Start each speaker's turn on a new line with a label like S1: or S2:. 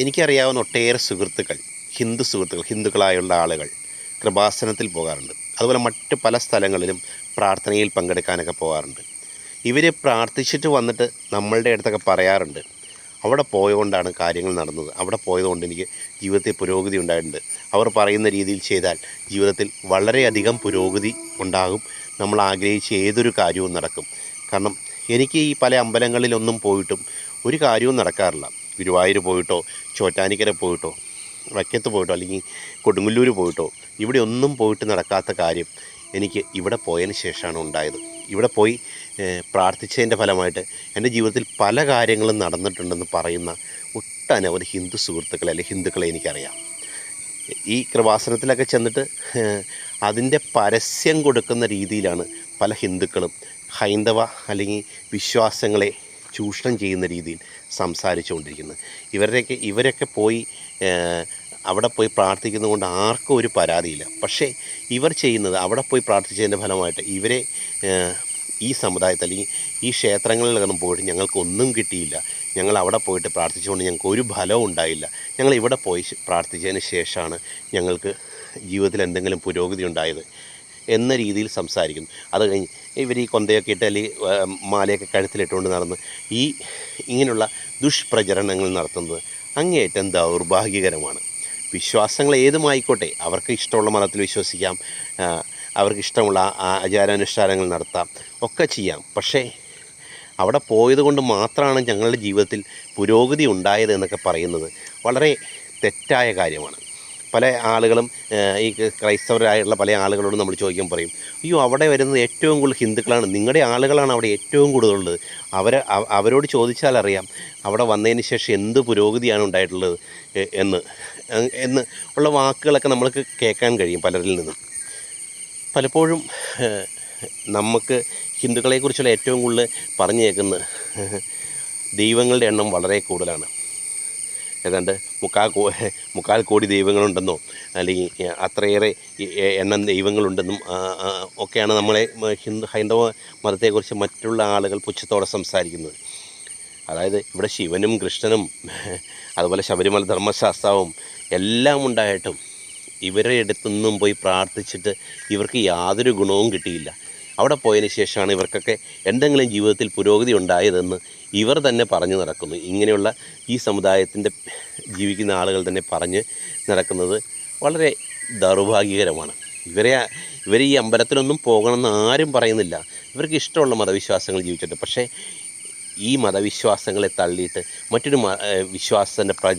S1: എനിക്കറിയാവുന്ന ഒട്ടേറെ സുഹൃത്തുക്കൾ, ഹിന്ദുക്കളായുള്ള ആളുകൾ കൃപാസനത്തിൽ പോകാറുണ്ട്. അതുപോലെ മറ്റ് പല സ്ഥലങ്ങളിലും പ്രാർത്ഥനയിൽ പങ്കെടുക്കാനൊക്കെ പോകാറുണ്ട്. ഇവർ പ്രാർത്ഥിച്ചിട്ട് വന്നിട്ട് നമ്മളുടെ അടുത്തൊക്കെ പറയാറുണ്ട്, അവിടെ പോയതുകൊണ്ടാണ് കാര്യങ്ങൾ നടന്നത്, അവിടെ പോയതുകൊണ്ട് എനിക്ക് ജീവിതത്തിൽ പുരോഗതി ഉണ്ടായിട്ടുണ്ട്. അവർ പറയുന്ന രീതിയിൽ ചെയ്താൽ ജീവിതത്തിൽ വളരെയധികം പുരോഗതി ഉണ്ടാകും, നമ്മൾ ആഗ്രഹിച്ച ഏതൊരു കാര്യവും നടക്കും. കാരണം എനിക്ക് ഈ പല അമ്പലങ്ങളിലൊന്നും പോയിട്ടും ഒരു കാര്യവും നടക്കാറില്ല. ഗുരുവായൂർ പോയിട്ടോ, ചോറ്റാനിക്കര പോയിട്ടോ, വക്കത്ത് പോയിട്ടോ, അല്ലെങ്കിൽ കൊടുങ്ങല്ലൂർ പോയിട്ടോ, ഇവിടെ ഒന്നും പോയിട്ട് നടക്കാത്ത കാര്യം എനിക്ക് ഇവിടെ പോയതിന് ശേഷമാണ് ഉണ്ടായത്. ഇവിടെ പോയി പ്രാർത്ഥിച്ചതിൻ്റെ ഫലമായിട്ട് എൻ്റെ ജീവിതത്തിൽ പല കാര്യങ്ങളും നടന്നിട്ടുണ്ടെന്ന് പറയുന്ന ഒട്ടനവധി ഹിന്ദു സുഹൃത്തുക്കളെ അല്ലെങ്കിൽ ഹിന്ദുക്കളെ എനിക്കറിയാം. ഈ കൃപാസനത്തിലൊക്കെ ചെന്നിട്ട് അതിൻ്റെ പരസ്യം കൊടുക്കുന്ന രീതിയിലാണ് പല ഹിന്ദുക്കളും ഹൈന്ദവ അല്ലെങ്കിൽ വിശ്വാസങ്ങളെ ചൂഷണം ചെയ്യുന്ന രീതിയിൽ സംസാരിച്ചുകൊണ്ടിരിക്കുന്നത്. ഇവരൊക്കെ പോയി അവിടെ പോയി പ്രാർത്ഥിക്കുന്നതുകൊണ്ട് ആർക്കും ഒരു പരാതിയില്ല. പക്ഷേ ഇവർ ചെയ്യുന്നത്, അവിടെ പോയി പ്രാർത്ഥിച്ചതിൻ്റെ ഫലമായിട്ട് ഇവരെ ഈ സമുദായത്തിൽ അല്ലെങ്കിൽ ഈ ക്ഷേത്രങ്ങളിലൊന്നും പോയിട്ട് ഞങ്ങൾക്കൊന്നും കിട്ടിയില്ല, ഞങ്ങൾ അവിടെ പോയിട്ട് പ്രാർത്ഥിച്ചുകൊണ്ട് ഞങ്ങൾക്ക് ഒരു ഫലവും ഉണ്ടായില്ല, ഞങ്ങൾ ഇവിടെ പോയി പ്രാർത്ഥിച്ചതിന് ശേഷമാണ് ഞങ്ങൾക്ക് ജീവിതത്തിൽ എന്തെങ്കിലും പുരോഗതി ഉണ്ടായത് എന്ന രീതിയിൽ സംസാരിക്കുന്നു. അത് കഴിഞ്ഞ് ഇവർ ഈ കൊന്തയൊക്കെ ഇട്ട് അല്ലെങ്കിൽ മാലയൊക്കെ കഴുത്തിലിട്ടുകൊണ്ട് നടന്ന് ഇങ്ങനെയുള്ള ദുഷ്പ്രചരണങ്ങൾ നടത്തുന്നത് അങ്ങേയറ്റം ദൗർഭാഗ്യകരമാണ്. വിശ്വാസങ്ങൾ ഏതുമായിക്കോട്ടെ, അവർക്ക് ഇഷ്ടമുള്ള മതത്തിൽ വിശ്വസിക്കാം, അവർക്ക് ഇഷ്ടമുള്ള ആചാരാനുഷ്ഠാനങ്ങൾ നടത്താം, ഒക്കെ ചെയ്യാം. പക്ഷേ അവിടെ പോയത് കൊണ്ട് മാത്രമാണ് ഞങ്ങളുടെ ജീവിതത്തിൽ പുരോഗതി ഉണ്ടായത് എന്നൊക്കെ പറയുന്നത് വളരെ തെറ്റായ കാര്യമാണ്. പല ആളുകളും ഈ ക്രൈസ്തവരായിട്ടുള്ള പല ആളുകളോടും നമ്മൾ ചോദിക്കാൻ പറയും, അയ്യോ അവിടെ വരുന്നത് ഏറ്റവും കൂടുതൽ ഹിന്ദുക്കളാണ്, നിങ്ങളുടെ ആളുകളാണ് അവിടെ ഏറ്റവും കൂടുതലുള്ളത്, അവരോട് ചോദിച്ചാൽ അറിയാം അവിടെ വന്നതിന് ശേഷം എന്ത് പുരോഗതിയാണ് ഉണ്ടായിട്ടുള്ളത് എന്ന് ഉള്ള വാക്കുകളൊക്കെ നമ്മൾക്ക് കേൾക്കാൻ കഴിയും പലരിൽ നിന്നും. പലപ്പോഴും നമുക്ക് ഹിന്ദുക്കളെക്കുറിച്ചുള്ള ഏറ്റവും കൂടുതൽ പറഞ്ഞു കേൾക്കുന്നത് ദൈവങ്ങളുടെ എണ്ണം വളരെ കൂടുതലാണ്. ഏതാണ്ട് 3/4 കോടി ദൈവങ്ങളുണ്ടെന്നോ അല്ലെങ്കിൽ അത്രയേറെ എണ്ണം ദൈവങ്ങളുണ്ടെന്നും ഒക്കെയാണ് നമ്മളെ ഹൈന്ദവ മതത്തെക്കുറിച്ച് മറ്റുള്ള ആളുകൾ പുച്ഛത്തോടെ സംസാരിക്കുന്നത്. അതായത് ഇവിടെ ശിവനും കൃഷ്ണനും അതുപോലെ ശബരിമല ധർമ്മശാസ്ത്രവും എല്ലാം ഉണ്ടായിട്ടും ഇവരുടെ അടുത്തൊന്നും പോയി പ്രാർത്ഥിച്ചിട്ട് ഇവർക്ക് യാതൊരു ഗുണവും കിട്ടിയില്ല. അവിടെ പോയതിന് ശേഷമാണ് ഇവർക്കൊക്കെ എന്തെങ്കിലും ജീവിതത്തിൽ പുരോഗതി ഉണ്ടായതെന്ന് ഇവർ തന്നെ പറഞ്ഞു നടക്കുന്നു. ഇങ്ങനെയുള്ള ഈ സമുദായത്തിൻ്റെ ജീവിക്കുന്ന ആളുകൾ തന്നെ പറഞ്ഞ് നടക്കുന്നത് വളരെ ദൗർഭാഗ്യകരമാണ്. ഇവർ ഈ അമ്പലത്തിലൊന്നും പോകണമെന്ന് ആരും പറയുന്നില്ല, ഇവർക്ക് ഇഷ്ടമുള്ള മതവിശ്വാസങ്ങൾ ജീവിച്ചിട്ട്. പക്ഷേ ഈ മതവിശ്വാസങ്ങളെ തള്ളിയിട്ട് മറ്റൊരു വിശ്വാസത്തിൻ്റെ